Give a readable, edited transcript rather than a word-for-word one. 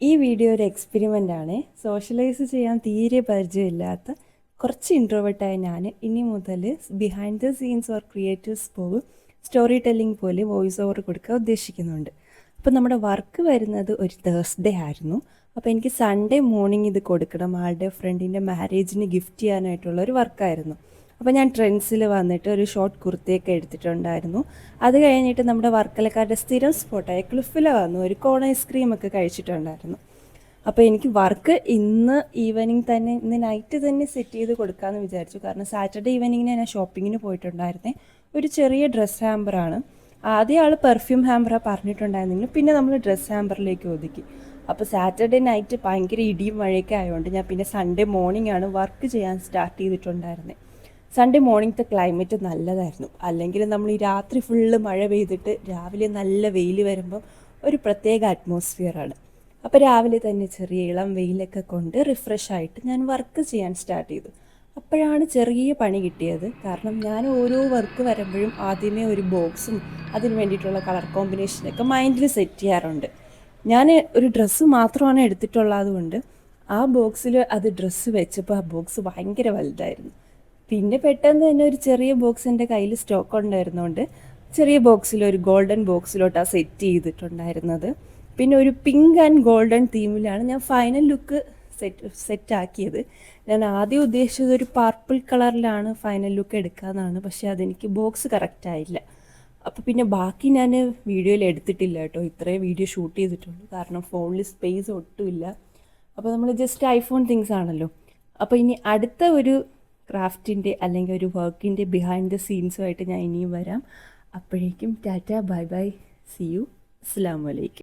ഈ വീഡിയോ ഒരു എക്സ്പെരിമെൻ്റ് ആണ്. സോഷ്യലൈസ് ചെയ്യാൻ തീരെ പരിചയമില്ലാത്ത കുറച്ച് ഇൻട്രോവേർട്ടായ ഞാൻ ഇനി മുതൽ behind the scenes or creatives പോകും സ്റ്റോറി ടെല്ലിംഗ് പോലെ വോയിസ് ഓവർ കൊടുക്കാൻ ഉദ്ദേശിക്കുന്നുണ്ട്. അപ്പോൾ നമ്മുടെ വർക്ക് വരുന്നത് ഒരു തേഴ്സ്ഡേ ആയിരുന്നു. അപ്പോൾ എനിക്ക് സൺഡേ മോർണിംഗ് ഇത് കൊടുക്കണം, ആളുടെ ഫ്രണ്ടിൻ്റെ മാരേജിന് ഗിഫ്റ്റ് ചെയ്യാനായിട്ടുള്ള ഒരു വർക്കായിരുന്നു. അപ്പോൾ ഞാൻ ട്രെൻഡ്സിൽ വന്നിട്ട് ഒരു ഷോർട്ട് കുർത്തിയൊക്കെ എടുത്തിട്ടുണ്ടായിരുന്നു. അത് കഴിഞ്ഞിട്ട് നമ്മുടെ വർക്കലക്കാരുടെ സ്ഥിരം സ്പോട്ടായ ക്ലിഫിൽ വന്നു ഒരു കോൺ ഐസ്ക്രീമൊക്കെ കഴിച്ചിട്ടുണ്ടായിരുന്നു. അപ്പോൾ എനിക്ക് വർക്ക് ഇന്ന് ഈവനിങ് തന്നെ, ഇന്ന് നൈറ്റ് തന്നെ സെറ്റ് ചെയ്ത് കൊടുക്കാമെന്ന് വിചാരിച്ചു. കാരണം സാറ്റർഡേ ഈവനിങ്ങിന് ഞാൻ ഷോപ്പിങ്ങിന് പോയിട്ടുണ്ടായിരുന്നേ. ഒരു ചെറിയ ഡ്രസ്സ് ഹാമ്പറാണ്. ആദ്യം ആൾ പെർഫ്യൂം ഹാമ്പറാണ് പറഞ്ഞിട്ടുണ്ടായിരുന്നെങ്കിലും പിന്നെ നമ്മൾ ഡ്രസ്സ് ഹാമ്പറിലേക്ക് ഒതുക്കി. അപ്പോൾ സാറ്റർഡേ നൈറ്റ് ഭയങ്കര ഇടിയും മഴയൊക്കെ ആയതുകൊണ്ട് ഞാൻ പിന്നെ സൺഡേ മോർണിംഗ് ആണ് വർക്ക് ചെയ്യാൻ സ്റ്റാർട്ട് ചെയ്തിട്ടുണ്ടായിരുന്നത്. സൺഡേ മോർണിംഗത്തെ ക്ലൈമറ്റ് നല്ലതായിരുന്നു. അല്ലെങ്കിൽ നമ്മൾ ഈ രാത്രി ഫുള്ള് മഴ പെയ്തിട്ട് രാവിലെ നല്ല വെയിൽ വരുമ്പം ഒരു പ്രത്യേക അറ്റ്മോസ്ഫിയറാണ്. അപ്പോൾ രാവിലെ തന്നെ ചെറിയ ഇളം വെയിലൊക്കെ കൊണ്ട് റിഫ്രഷ് ആയിട്ട് ഞാൻ വർക്ക് ചെയ്യാൻ സ്റ്റാർട്ട് ചെയ്തു. അപ്പോഴാണ് ചെറിയ പണി കിട്ടിയത്. കാരണം ഞാൻ ഓരോ വർക്ക് വരുമ്പോഴും ആദ്യമേ ഒരു ബോക്സും അതിന് വേണ്ടിയിട്ടുള്ള കളർ കോമ്പിനേഷനൊക്കെ മൈൻഡിൽ സെറ്റ് ചെയ്യാറുണ്ട്. ഞാൻ ഒരു ഡ്രസ്സ് മാത്രമാണ് എടുത്തിട്ടുള്ളത് കൊണ്ട് ആ ബോക്സിൽ അത് ഡ്രസ്സ് വെച്ചപ്പോൾ ആ ബോക്സ് ഭയങ്കര വലുതായിരുന്നു. പിന്നെ പെട്ടെന്ന് തന്നെ ഒരു ചെറിയ ബോക്സ് എൻ്റെ കയ്യിൽ സ്റ്റോക്ക് ഉണ്ടായിരുന്നുകൊണ്ട് ചെറിയ ബോക്സിൽ ഒരു ഗോൾഡൻ ബോക്സിലോട്ടാണ് സെറ്റ് ചെയ്തിട്ടുണ്ടായിരുന്നത്. പിന്നെ ഒരു പിങ്ക് ആൻഡ് ഗോൾഡൻ തീമിലാണ് ഞാൻ ഫൈനൽ ലുക്ക് സെറ്റാക്കിയത്. ഞാൻ ആദ്യം ഉദ്ദേശിച്ചത് ഒരു പർപ്പിൾ കളറിലാണ് ഫൈനൽ ലുക്ക് എടുക്കാമെന്നാണ്. പക്ഷേ അതെനിക്ക് ബോക്സ് കറക്റ്റായില്ല. അപ്പോൾ പിന്നെ ബാക്കി ഞാൻ വീഡിയോയിൽ എടുത്തിട്ടില്ല കേട്ടോ. ഇത്രയും വീഡിയോ ഷൂട്ട് ചെയ്തിട്ടുള്ളൂ. കാരണം ഫോണിൽ സ്പേസ് ഒട്ടുമില്ല. അപ്പോൾ നമ്മൾ ജസ്റ്റ് ഐഫോൺ തിങ്സ് ആണല്ലോ. അപ്പോൾ ഇനി അടുത്ത ഒരു ക്രാഫ്റ്റിൻ്റെ അല്ലെങ്കിൽ ഒരു വർക്കിൻ്റെ ബിഹൈൻഡ് ദ സീൻസുമായിട്ട് ഞാൻ ഇനിയും വരാം. അപ്പോഴേക്കും tata, bye bye, see you, അസ്സലാമു അലൈക്കും.